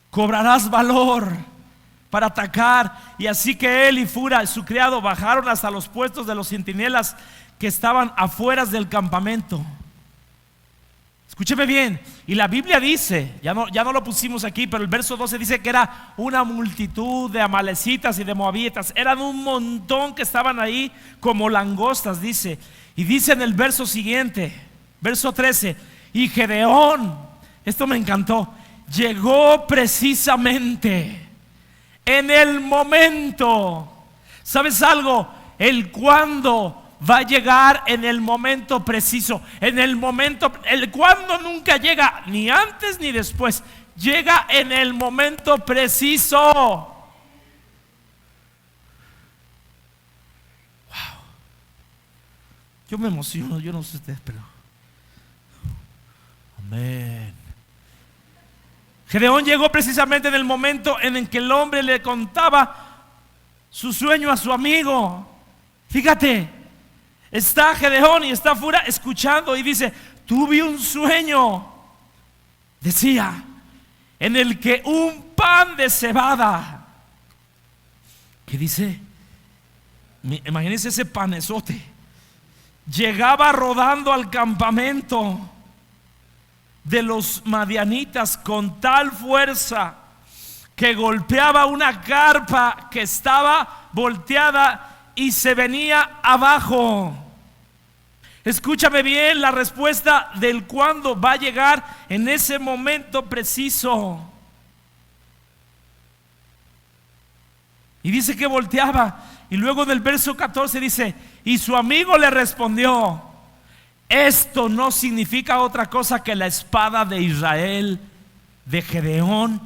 cobrarás valor para atacar. Y así que él y Fura, su criado, bajaron hasta los puestos de los centinelas que estaban afuera del campamento. Escúcheme bien, y la Biblia dice, ya no lo pusimos aquí, pero el verso 12 dice que era una multitud de amalecitas y de moabitas. Eran un montón que estaban ahí como langostas, dice. Y dice en el verso siguiente, verso 13, y Gedeón, esto me encantó, llegó precisamente en el momento. ¿Sabes algo? El cuándo va a llegar en el momento preciso. En el momento, el cuándo nunca llega ni antes ni después. Llega en el momento preciso. Wow. Yo me emociono, yo no sé ustedes, pero amén. Gedeón llegó precisamente en el momento en el que el hombre le contaba su sueño a su amigo. Fíjate, está Gedeón y está Fura escuchando y dice, tuve un sueño, decía, en el que un pan de cebada, ¿qué dice? Imagínense ese panezote, llegaba rodando al campamento de los madianitas con tal fuerza que golpeaba una carpa que estaba volteada y se venía abajo. Escúchame bien, la respuesta del cuándo va a llegar en ese momento preciso. Y dice que volteaba. Y luego del verso 14 dice, y su amigo le respondió, esto no significa otra cosa que la espada de Israel, de Gedeón,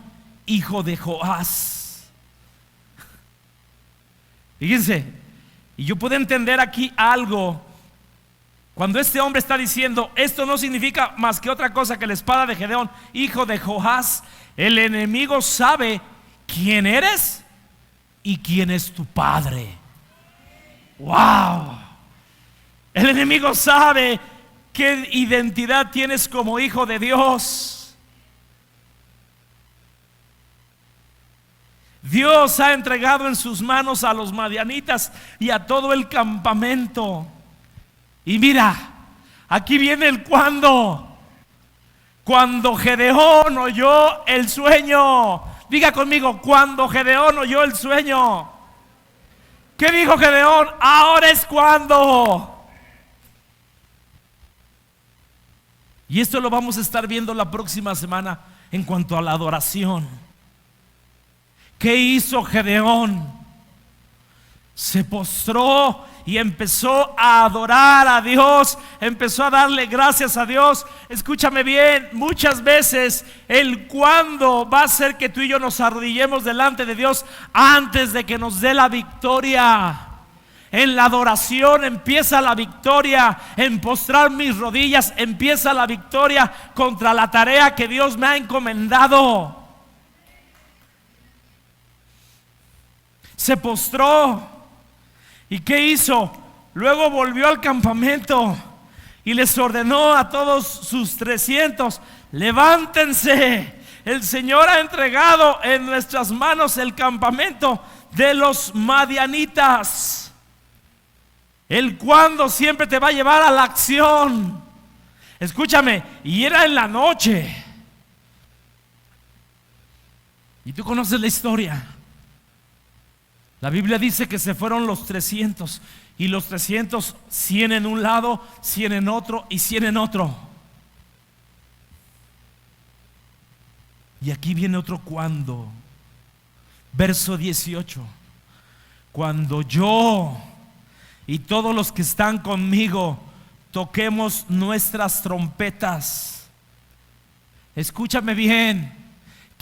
hijo de Joás. Fíjense, y yo puedo entender aquí algo. Cuando este hombre está diciendo, esto no significa más que otra cosa que la espada de Gedeón, hijo de Joás, el enemigo sabe quién eres y quién es tu padre. ¡Wow! El enemigo sabe qué identidad tienes como hijo de Dios. Dios ha entregado en sus manos a los madianitas y a todo el campamento. Y mira, aquí viene el cuándo. Cuando Gedeón oyó el sueño. Diga conmigo, cuando Gedeón oyó el sueño. ¿Qué dijo Gedeón? Ahora es cuando. Y esto lo vamos a estar viendo la próxima semana en cuanto a la adoración. ¿Qué hizo Gedeón? Se postró y empezó a adorar a Dios, empezó a darle gracias a Dios. Escúchame bien, muchas veces el cuándo va a hacer que tú y yo nos arrodillemos delante de Dios antes de que nos dé la victoria. En la adoración empieza la victoria. En postrar mis rodillas empieza la victoria contra la tarea que Dios me ha encomendado. Se postró. ¿Y qué hizo? Luego volvió al campamento y les ordenó a todos sus 300: levántense, el Señor ha entregado en nuestras manos el campamento de los madianitas. El cuándo siempre te va a llevar a la acción. Escúchame, y era en la noche. Y tú conoces la historia. La Biblia dice que se fueron los 300. Y los 300, 100 en un lado, 100 en otro y 100 en otro. Y aquí viene otro cuándo. Verso 18. Cuando yo y todos los que están conmigo toquemos nuestras trompetas. Escúchame bien.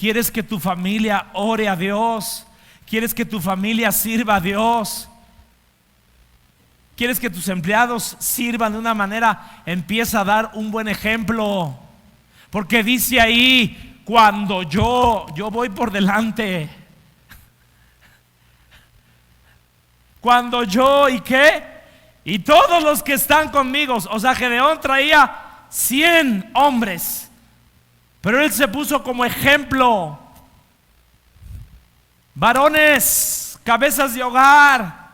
¿Quieres que tu familia ore a Dios? ¿Quieres que tu familia sirva a Dios? ¿Quieres que tus empleados sirvan de una manera? Empieza a dar un buen ejemplo. Porque dice ahí, cuando yo voy por delante. Cuando yo, ¿y qué? Y todos los que están conmigo. O sea, Gedeón traía 100 hombres, pero él se puso como ejemplo. Varones, cabezas de hogar,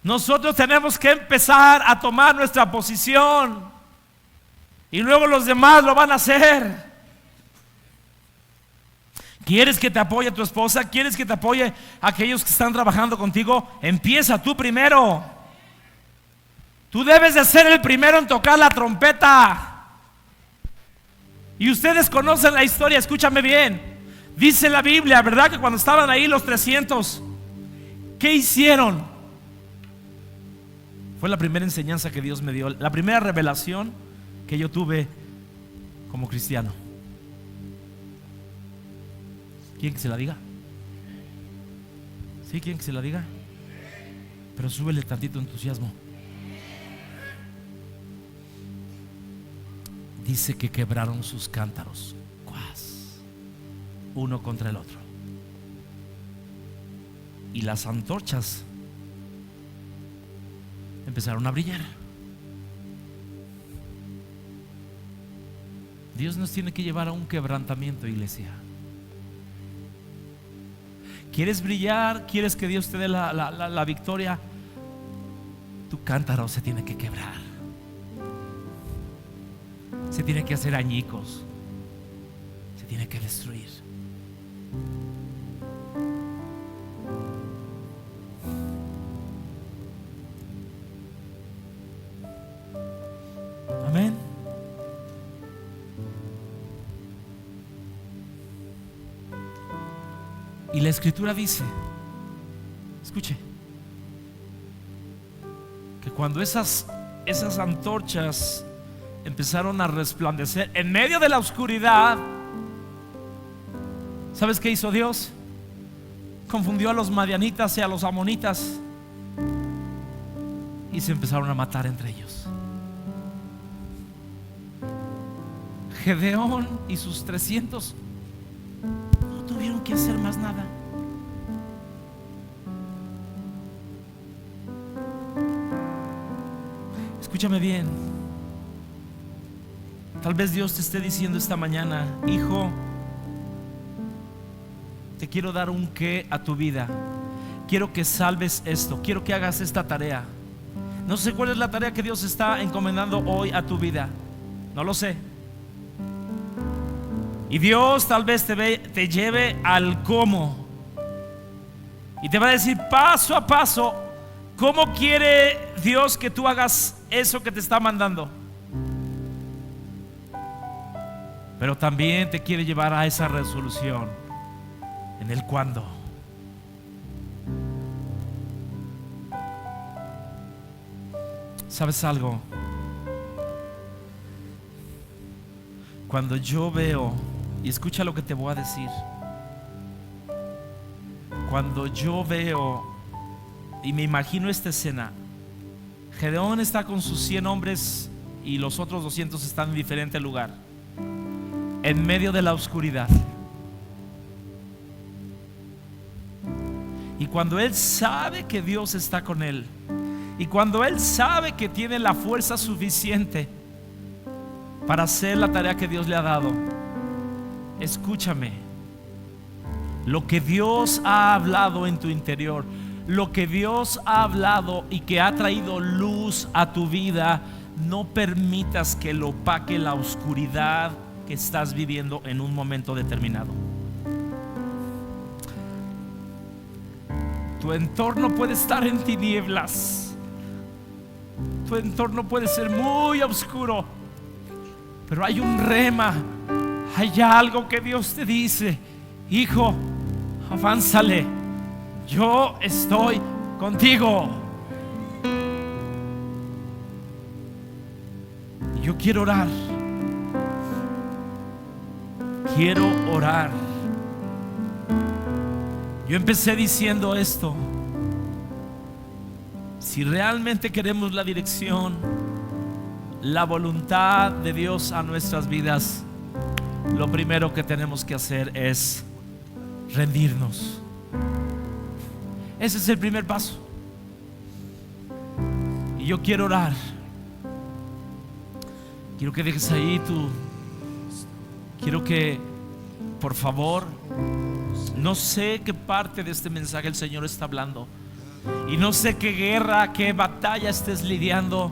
nosotros tenemos que empezar a tomar nuestra posición y luego los demás lo van a hacer. ¿Quieres que te apoye tu esposa? ¿Quieres que te apoye aquellos que están trabajando contigo? Empieza tú primero. Tú debes de ser el primero en tocar la trompeta. Y ustedes conocen la historia, escúchame bien. Dice la Biblia, ¿verdad? Que cuando estaban ahí los 300, ¿qué hicieron? Fue la primera enseñanza que Dios me dio, la primera revelación que yo tuve como cristiano. ¿Quién que se la diga? ¿Sí? ¿Quién que se la diga? Pero súbele tantito entusiasmo. Dice que quebraron sus cántaros, uno contra el otro, y las antorchas empezaron a brillar. Dios nos tiene que llevar a un quebrantamiento, iglesia. ¿Quieres brillar? ¿Quieres que Dios te dé la victoria? Tu cántaro se tiene que quebrar, se tiene que hacer añicos, se tiene que destruir. Amén. Y la escritura dice, escuche, que cuando esas antorchas empezaron a resplandecer en medio de la oscuridad, ¿sabes qué hizo Dios? Confundió a los madianitas y a los amonitas y se empezaron a matar entre ellos. Gedeón y sus 300 no tuvieron que hacer más nada. Escúchame bien. Tal vez Dios te esté diciendo esta mañana: hijo, te quiero dar un qué a tu vida. Quiero que salves esto, quiero que hagas esta tarea. No sé cuál es la tarea que Dios está encomendando hoy a tu vida, no lo sé. Y Dios tal vez te lleve al cómo, y te va a decir paso a paso cómo quiere Dios que tú hagas eso que te está mandando. Pero también te quiere llevar a esa resolución en el cuándo. ¿Sabes algo? Cuando yo veo, y escucha lo que te voy a decir, cuando yo veo y me imagino esta escena, Gedeón está con sus 100 hombres y los otros 200 están en diferente lugar, en medio de la oscuridad. Y cuando él sabe que Dios está con él, y cuando él sabe que tiene la fuerza suficiente para hacer la tarea que Dios le ha dado, escúchame, lo que Dios ha hablado en tu interior, lo que Dios ha hablado y que ha traído luz a tu vida, no permitas que lo opaque la oscuridad que estás viviendo en un momento determinado. Tu entorno puede estar en tinieblas, tu entorno puede ser muy oscuro, pero hay un rema, hay algo que Dios te dice: hijo, avánzale, yo estoy contigo. Yo quiero orar, quiero orar. Yo empecé diciendo esto: si realmente queremos la dirección, la voluntad de Dios a nuestras vidas, lo primero que tenemos que hacer es rendirnos. Ese es el primer paso. Y yo quiero orar. Quiero que dejes ahí quiero que, por favor, no sé qué parte de este mensaje el Señor está hablando, y no sé qué guerra, qué batalla estés lidiando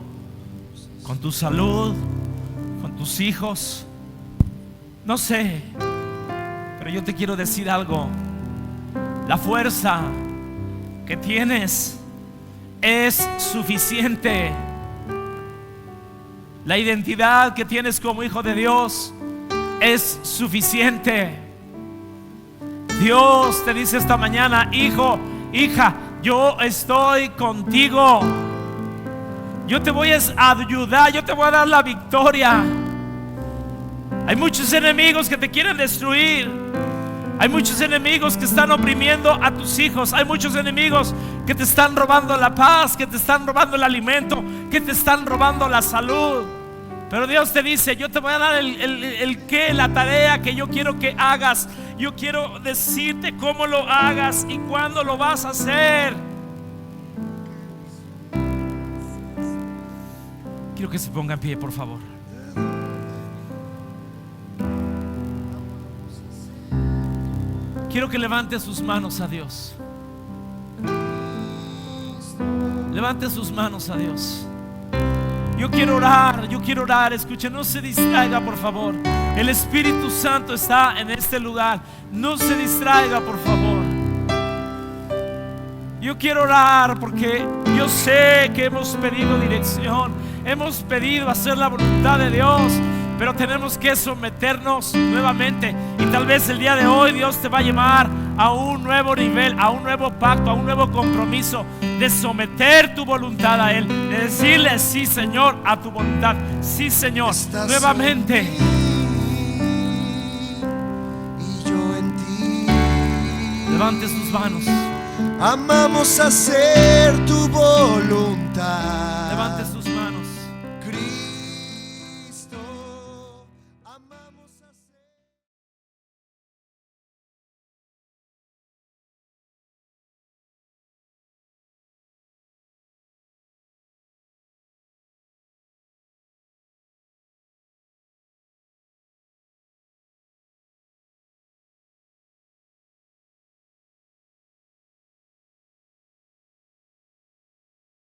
con tu salud, con tus hijos, no sé, pero yo te quiero decir algo: la fuerza que tienes es suficiente. La identidad que tienes como hijo de Dios es suficiente. Dios te dice esta mañana: hijo, hija, yo estoy contigo. Yo te voy a ayudar, yo te voy a dar la victoria. Hay muchos enemigos que te quieren destruir. Hay muchos enemigos que están oprimiendo a tus hijos. Hay muchos enemigos que te están robando la paz, que te están robando el alimento, que te están robando la salud. Pero Dios te dice: yo te voy a dar la tarea que yo quiero que hagas. Yo quiero decirte cómo lo hagas y cuándo lo vas a hacer. Quiero que se ponga en pie, por favor. Quiero que levante sus manos a Dios. Levante sus manos a Dios. Yo quiero orar. Escuche, no se distraiga, por favor. El Espíritu Santo está en este lugar. No se distraiga, por favor. Yo quiero orar porque yo sé que hemos pedido dirección, hemos pedido hacer la voluntad de Dios, pero tenemos que someternos nuevamente. Y tal vez el día de hoy Dios te va a llamar a un nuevo nivel, a un nuevo pacto, a un nuevo compromiso de someter tu voluntad a Él, de decirle: sí, Señor, a tu voluntad. Sí, Señor. Estás nuevamente. Y yo en ti. Levante sus manos. Amamos hacer tu voluntad.